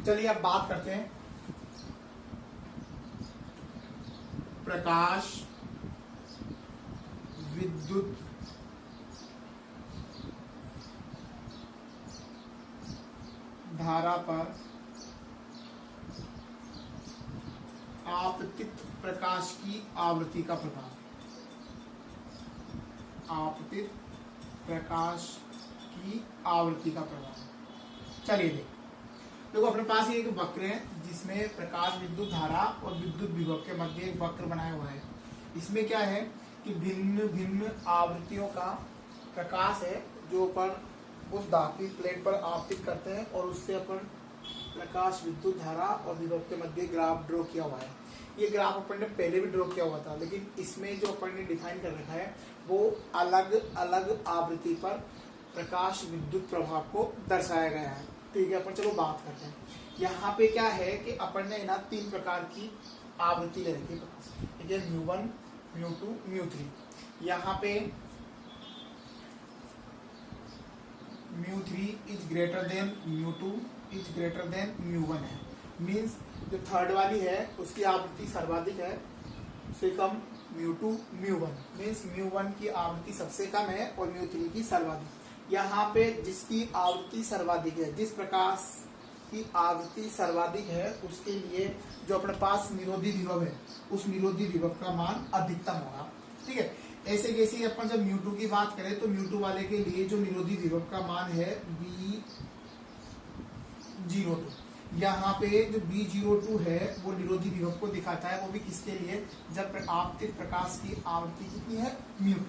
चलिए अब बात करते हैं प्रकाश विद्युत धारा पर आपतित प्रकाश की आवृत्ति का प्रभाव। आपतित प्रकाश की आवृत्ति का प्रभाव। चलिए देखो अपने पास ये एक वक्र है जिसमें प्रकाश विद्युत धारा और विद्युत विभव के मध्य एक वक्र बनाया हुआ है। इसमें क्या है कि भिन्न भिन्न आवृत्तियों का प्रकाश है जो अपन उस धातु प्लेट पर आपतित करते हैं और उससे अपन प्रकाश विद्युत धारा और विभव के मध्य ग्राफ ड्रॉ किया हुआ है। ये ग्राफ अपन ने पहले भी ड्रॉ किया हुआ था, लेकिन इसमें जो अपन ने डिफाइन कर रखा है वो अलग अलग आवृत्ति पर प्रकाश विद्युत प्रभाव को दर्शाया गया है। ठीक है, अपन चलो बात करते हैं। यहाँ पे क्या है कि अपन ने ना 3 प्रकार की आवृत्ति ले रखी है, ठीक है, μ1, μ2, μ3। यहाँ पे μ3 is greater than μ2 is greater than μ1 है। मीन्स जो थर्ड वाली है उसकी आवृत्ति सर्वाधिक है, उससे कम μ2 μ1। मीन्स μ1 की आवृत्ति सबसे कम है और μ3 की सर्वाधिक। यहाँ पे जिसकी आवृत्ति सर्वाधिक है, जिस प्रकाश की आवृत्ति सर्वाधिक है उसके लिए जो अपने पास निरोधी विभव है उस निरोधी विभव का मान अधिकतम होगा। ठीक है, ऐसे कैसे अपन जब μ2 की बात करें तो μ2 वाले के लिए जो निरोधी विभव का मान है B02। यहाँ पे जो B02 है वो निरोधी विभव को दिखाता है, वो भी किसके लिए, जब आपतित प्रकाश की आवृत्ति कितनी है μ2।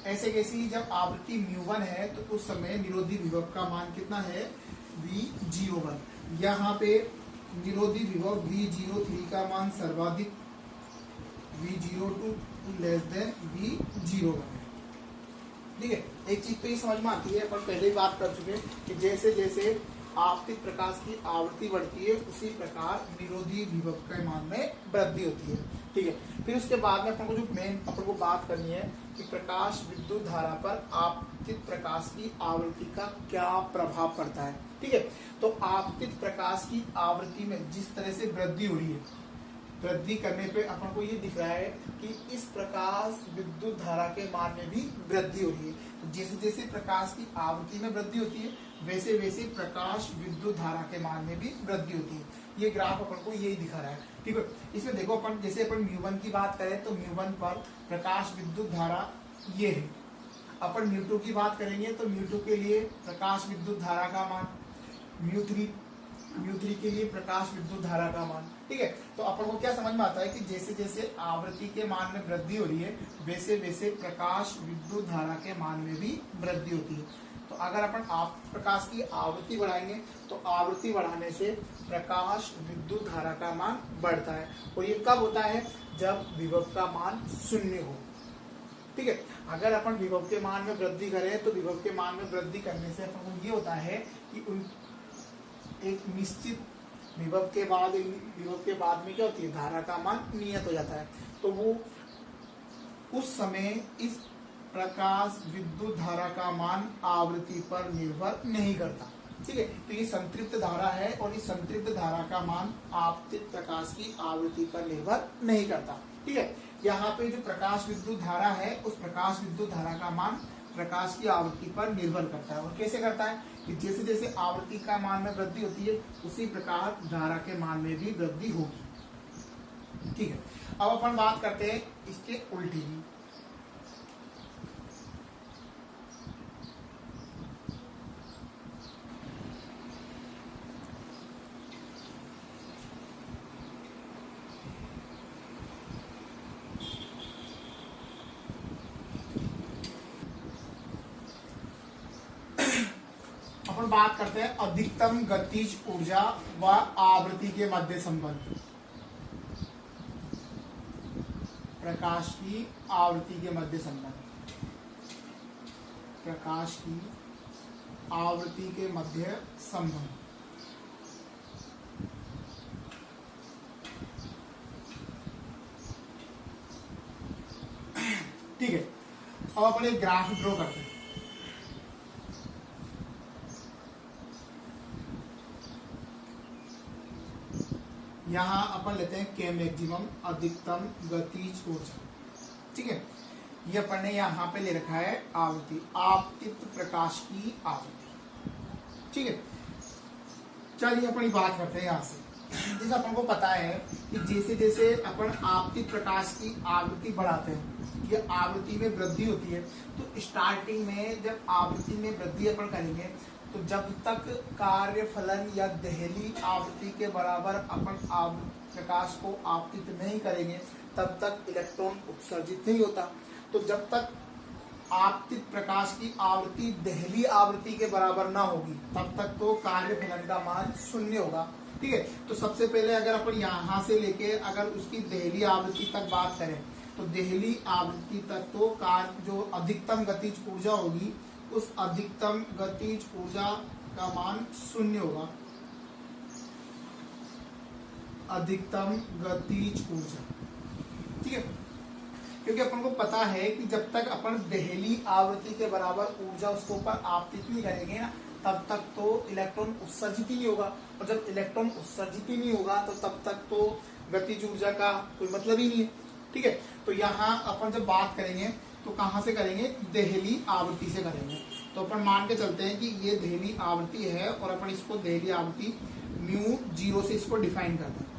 ऐसे कैसे जब आवृत्ति μ1 है तो उस समय निरोधी विभव का मान कितना है V01। यहाँ पे निरोधी विभव V03 का मान सर्वाधिक, V02 लेस देन V01। ठीक है, एक चीज तो ये समझ में आती है, अपन पहले ही बात कर चुके हैं कि जैसे जैसे आपतित प्रकाश की आवृत्ति बढ़ती है उसी प्रकार निरोधी विभव के मान में वृद्धि होती है। ठीक है, फिर उसके बाद में अपन को जो मेन अपन को बात करनी है कि प्रकाश विद्युत धारा पर आपतित प्रकाश की आवृत्ति का क्या प्रभाव पड़ता है। ठीक है, तो आपतित प्रकाश की आवृत्ति में जिस तरह से वृद्धि हो रही है, वृद्धि करने पे अपन को ये दिख रहा है कि इस प्रकाश विद्युत धारा के मान में भी वृद्धि हो रही है। तो जैसे जैसे प्रकाश की आवृत्ति में वृद्धि होती है वैसे वैसे प्रकाश विद्युत धारा के मान में भी वृद्धि होती है। ये ग्राफ अपन को यही दिखा रहा है। ठीक है, इसमें देखो अपन जैसे अपन μ1 की बात करें तो μ1 पर प्रकाश विद्युत धारा ये है। अपन μ2 की बात करेंगे तो μ2 के लिए प्रकाश विद्युत धारा का मान, μ3 के लिए प्रकाश विद्युत धारा का मान। ठीक है, तो अपन को क्या समझ में आता है कि जैसे जैसे आवृत्ति के मान में वृद्धि हो रही है वैसे वैसे प्रकाश विद्युत धारा के मान में भी वृद्धि होती है। तो अगर अपन प्रकाश की आवृत्ति बढ़ाएंगे तो आवृत्ति बढ़ाने से प्रकाश विद्युत धारा का मान बढ़ता है, और ये कब होता है, जब विभव का मान 0 हो। ठीक है, अगर अपन विभव के मान में वृद्धि करें तो विभव के मान में वृद्धि करने से अपन को ये होता है कि उन एक निश्चित विभव के बाद में क्या होती है, धारा का मान नियत हो जाता है। तो वो उस समय इस प्रकाश विद्युत धारा का मान आवृत्ति पर निर्भर नहीं करता। ठीक है, तो ये संतृप्त धारा है और इस संतृप्त धारा का मान आपतित प्रकाश की आवृत्ति पर निर्भर नहीं करता। ठीक है, यहाँ पे जो प्रकाश विद्युत धारा है उस प्रकाश विद्युत धारा का मान प्रकाश की आवृत्ति पर निर्भर करता है। और कैसे करता है कि जैसे जैसे आवृत्ति का मान में वृद्धि होती है उसी प्रकार धारा के मान में भी वृद्धि होगी। ठीक है, अब अपन बात करते हैं इसके उल्टी की। अपन बात करते हैं अधिकतम गतिज ऊर्जा व आवृत्ति के मध्य संबंध। प्रकाश की आवृत्ति के मध्य संबंध, प्रकाश की आवृत्ति के मध्य संबंध। ठीक है, अब अपन एक ग्राफ ड्रॉ करते हैं। यहाँ अपन लेते हैं के मैक्सिमम, अधिकतम गतिज ऊर्जा। ठीक है, ये अपन ने यहाँ पे ले रखा है आवृत्ति, आपतित प्रकाश की आवृत्ति। ठीक है, चलिए अपनी बात करते हैं यहाँ से। जैसे अपन को पता है कि जैसे जैसे अपन आपतित प्रकाश की आवृत्ति बढ़ाते हैं, ये आवृत्ति में वृद्धि होती है। तो स्टार्टिंग में जब आवृत्ति में वृद्धि अपन करेंगे, तो जब तक कार्य फलन या देहली आवृत्ति के बराबर अपन प्रकाश को आपतित नहीं करेंगे, तब तक इलेक्ट्रॉन उत्सर्जित नहीं होता। तो जब तक आपतित प्रकाश की आवृत्ति देहली आवृत्ति के बराबर ना होगी, तब तक तो कार्य फलन का मान शून्य होगा। ठीक है, तो सबसे पहले अगर अपन यहाँ से लेके अगर उसकी देहली आवृत्ति तक बात करें, तो देहली आवृत्ति तक तो कार्य जो अधिकतम गतिज ऊर्जा होगी, उस अधिकतम गतिज ऊर्जा का मान शून्य होगा। अधिकतम गतिज ऊर्जा, ठीक है, क्योंकि अपन को पता है कि जब तक अपन देहली आवृत्ति के बराबर ऊर्जा उसके ऊपर आपतित नहीं करेंगे ना, तब तक तो इलेक्ट्रॉन उत्सर्जित ही नहीं होगा। और जब इलेक्ट्रॉन उत्सर्जित ही नहीं होगा, तो तब तक तो गतिज ऊर्जा का कोई मतलब ही नहीं है। ठीक है, तो यहाँ अपन जब बात करेंगे तो कहाँ से करेंगे, देहली आवृत्ति से करेंगे। तो अपन मान के चलते हैं कि ये देहली आवृत्ति है और अपन इसको देहली आवृत्ति म्यू 0 से इसको डिफाइन करते हैं,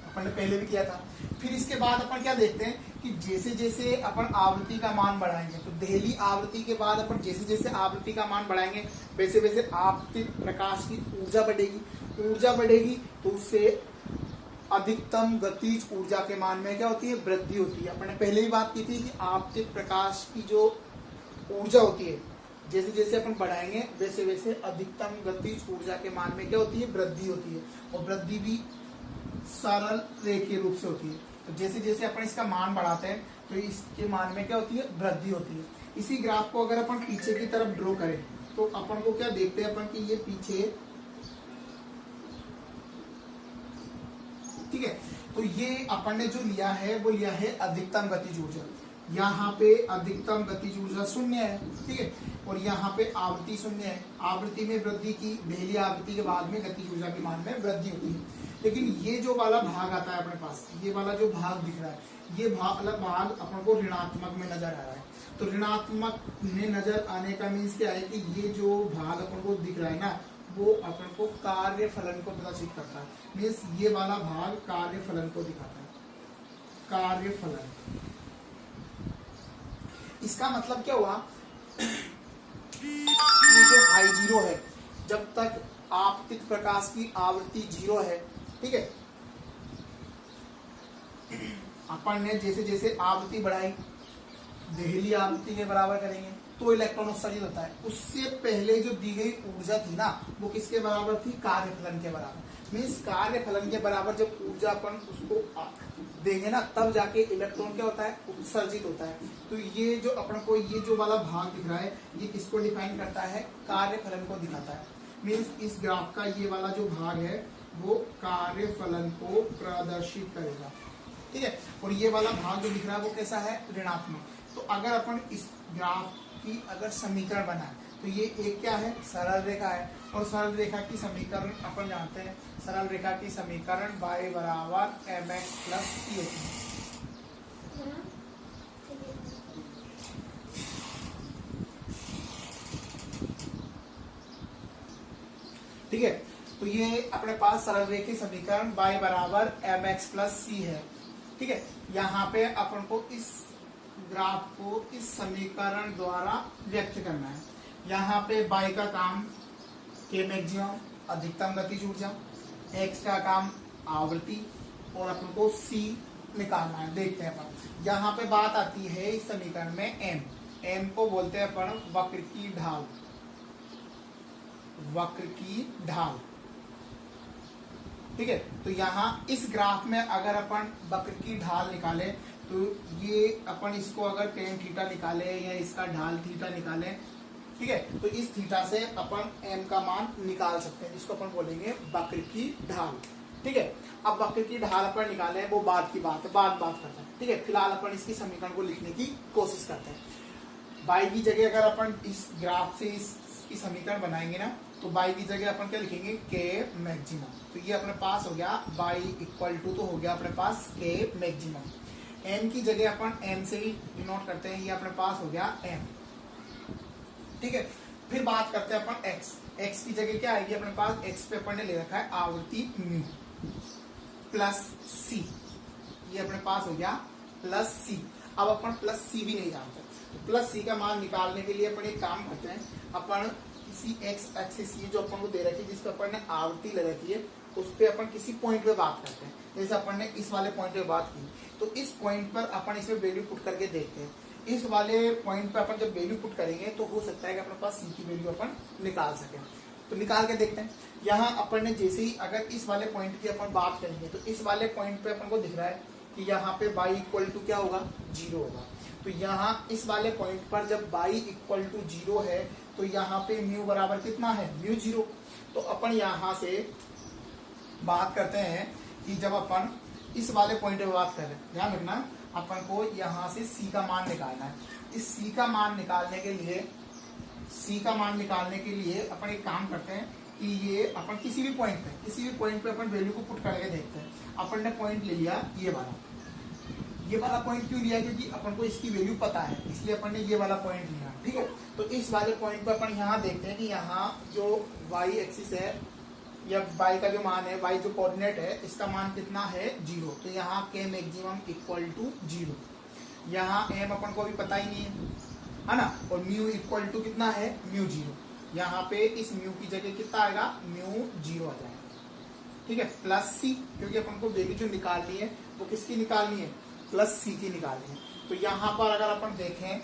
अपन ने पहले भी किया था। फिर इसके बाद अपन क्या देखते हैं कि जैसे जैसे अपन आवृत्ति का मान बढ़ाएंगे, तो देहली आवृत्ति के बाद अपन जैसे जैसे आवृत्ति का मान बढ़ाएंगे, वैसे वैसे आपतित प्रकाश की ऊर्जा बढ़ेगी। ऊर्जा बढ़ेगी तो उससे अधिकतम गतिज ऊर्जा के मान में क्या होती है, वृद्धि होती है। अपन ने पहले ही बात की थी कि आपतित प्रकाश की जो ऊर्जा होती है, जैसे जैसे अपन बढ़ाएंगे वैसे वैसे अधिकतम गतिज ऊर्जा के मान में क्या होती है, वृद्धि होती है। और वृद्धि भी सरल रेखीय रूप से होती है। तो जैसे जैसे अपन इसका मान बढ़ाते हैं, तो इसके मान में क्या होती है, वृद्धि होती है। इसी ग्राफ को अगर अपन पीछे की तरफ ड्रॉ करें, तो अपन को क्या देखते हैं अपन कि ये पीछे, ठीक है, तो ये अपन ने जो लिया है वो लिया है अधिकतम गतिज ऊर्जा। यहाँ पे अधिकतम गतिज ऊर्जा शून्य है, ठीक है, और यहाँ पे आवृत्ति शून्य है। आवृत्ति में वृद्धि की, देहली आवृत्ति के बाद में गतिज ऊर्जा के मान में वृद्धि होती है। लेकिन ये जो वाला भाग आता है अपने पास, ये वाला जो भाग दिख रहा है, ये भाग अपन को ऋणात्मक में नजर आ रहा है। तो ऋणात्मक में नजर आने का मीन्स क्या है कि ये जो भाग अपन को दिख रहा है ना, वो अपन को कार्य फलन को प्रदर्शित करता है। मीन्स ये वाला भाग कार्य फलन को दिखाता है, कार्य फलन। इसका मतलब क्या हुआ, ये जो I0 है, जब तक आपतित प्रकाश की आवृत्ति 0 है, ठीक है, अपन ने जैसे जैसे आवृत्ति बढ़ाई, देहली आवृत्ति के बराबर करेंगे तो इलेक्ट्रॉन उत्सर्जित होता है। उससे पहले जो दी गई ऊर्जा थी ना, वो किसके बराबर थी, कार्यफलन के बराबर। मीन्स कार्यफलन के बराबर जब ऊर्जा अपन उसको देंगे ना, तब जाके इलेक्ट्रॉन क्या होता है, उत्सर्जित होता है। तो ये जो अपन को ये जो वाला भाग दिख रहा है, ये किसको डिफाइन करता है, कार्यफलन को दिखाता है। मीन्स इस ग्राफ का ये वाला जो भाग है वो कार्यफलन को प्रदर्शित करेगा, ठीक है। और ये वाला भाग जो दिख रहा है वो कैसा है, ऋणात्मक। तो अगर अपन इस ग्राफ की अगर समीकरण बनाए, तो ये एक क्या है, सरल रेखा है। और सरल रेखा की समीकरण अपन जानते हैं, सरल रेखा की समीकरण y बराबर mx प्लस c होती है। ठीक है, तो ये अपने पास सरल रेखी समीकरण y बराबर mx प्लस c है, ठीक है। यहाँ पे अपन को इस ग्राफ को इस समीकरण द्वारा व्यक्त करना है। यहाँ पे y का काम के मैक्सिमम, अधिकतम गतिज ऊर्जा, x का काम आवृत्ति, और अपन को c निकालना है। देखते हैं अपन, यहाँ पे बात आती है इस समीकरण में m को बोलते हैं अपन वक्र की ढाल, वक्र की ढाल, ठीक है। तो यहाँ इस ग्राफ में अगर अपन वक्र की ढाल निकाले, तो ये अपन इसको अगर टेन थीटा निकाले या इसका ढाल थीटा निकाले, ठीक है, तो इस थीटा से अपन m का मान निकाल सकते हैं, जिसको अपन बोलेंगे वक्र की ढाल, ठीक है। अब वक्र की ढाल अपन निकाले, वो बाद की बात है, बाद करते हैं, ठीक है। फिलहाल अपन इसकी समीकरण को लिखने की कोशिश करते हैं। y की जगह अगर अपन इस ग्राफ से इस की समीकरण बनाएंगे ना, तो बाई की जगह अपन क्या लिखेंगे, के मैक्सिमम। तो ये अपने पास हो गया बाई इक्वल टू, तो हो गया अपने पास के मैक्सिमम। एम की जगह अपन एम से ही डिनोट करते हैं, ये अपने पास हो गया एम। ठीक है, फिर बात करते हैं अपन एक्स। एक्स की जगह क्या आएगी अपने पास, एक्स पे अपन ने ले रखा है आवृत्ति म्यू प्लस सी, ये अपने पास हो गया प्लस सी। अब अपन प्लस सी भी नहीं जानते, तो प्लस सी का मान निकालने के लिए अपन एक काम करते हैं, अपन किसी एक्स एक्सिस जो अपन को दे रखी है, जिस पर अपन ने आवृत्ति ले रखी है, उस पर अपन किसी पॉइंट पे बात करते हैं। जैसे अपन ने इस वाले पॉइंट पे बात की, तो इस पॉइंट पर अपन इसमें वैल्यू पुट करके देखते हैं। इस वाले पॉइंट पे अपन जब वैल्यू पुट करेंगे तो हो सकता है कि अपने पास सी की वैल्यू अपन निकाल सके। तो निकाल के देखते हैं। यहाँ अपन ने जैसे ही अगर इस वाले पॉइंट की अपन बात करेंगे, तो इस वाले पॉइंट पे अपन को दिख रहा है कि यहाँ पे बाई इक्वल टू क्या होगा, 0 होगा। तो यहाँ इस वाले पॉइंट पर जब बाई इक्वल टू 0 है, तो यहाँ पे म्यू बराबर कितना है, म्यू 0। तो अपन यहाँ से बात करते हैं कि जब अपन इस वाले पॉइंट पे बात कर रहे हैं, ध्यान रखना अपन को यहाँ से सी का मान निकालना है। इस सी का मान निकालने के लिए अपन एक काम करते हैं कि ये अपन किसी भी पॉइंट पे अपन वैल्यू को पुट करके देखते हैं। अपन ने पॉइंट ले लिया ये वाला पॉइंट क्यों लिया, क्योंकि अपन को इसकी वैल्यू पता है, इसलिए अपन ने ये वाला पॉइंट लिया। ठीक है, तो इस वाले पॉइंट पर अपन यहाँ देखते हैं कि यहाँ जो वाई एक्सिस है या वाई का जो मान है, वाई जो कोऑर्डिनेट है, इसका मान कितना है, 0। तो यहाँ के मैक्सिमम इक्वल टू 0। यहाँ एम अपन को अभी पता ही नहीं है ना, और म्यू इक्वल टू कितना है, म्यू 0। यहाँ पे इस म्यू की जगह कितना आएगा, म्यू 0 आ जाएगा। ठीक है, प्लस सी, क्योंकि अपन को वैल्यू जो निकालनी है वो किसकी निकालनी है, प्लस सी की निकालनी है। तो यहाँ पर अगर अपन देखें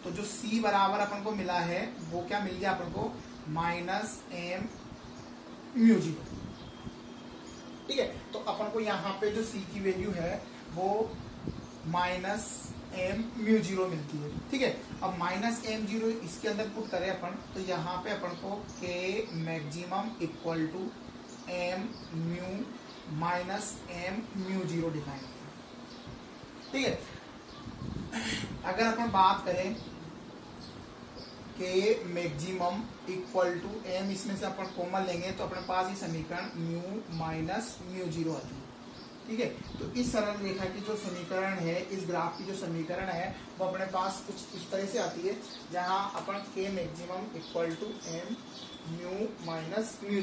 तो जो सी बराबर अपन को मिला है वो क्या मिल गया अपन को, माइनस एम म्यू 0। ठीक है, तो अपन को यहाँ पे जो सी की वैल्यू है वो माइनस एम म्यू 0 मिलती है। ठीक है, अब माइनस एम 0 इसके अंदर पुट करें अपन, तो यहाँ पे अपन को के maximum equal to M mu minus M mu 0 define किया। ठीक है, अगर अपन बात करें के मैक्सिमम इक्वल टू एम, इसमें से अपन कॉमन लेंगे तो अपने पास ये समीकरण म्यू माइनस म्यू 0 आती है। ठीक है, तो इस सरल रेखा की जो समीकरण है, इस ग्राफ की जो समीकरण है, वो अपने पास कुछ इस तरह से आती है, जहां अपन के maximum equal to M mu minus mu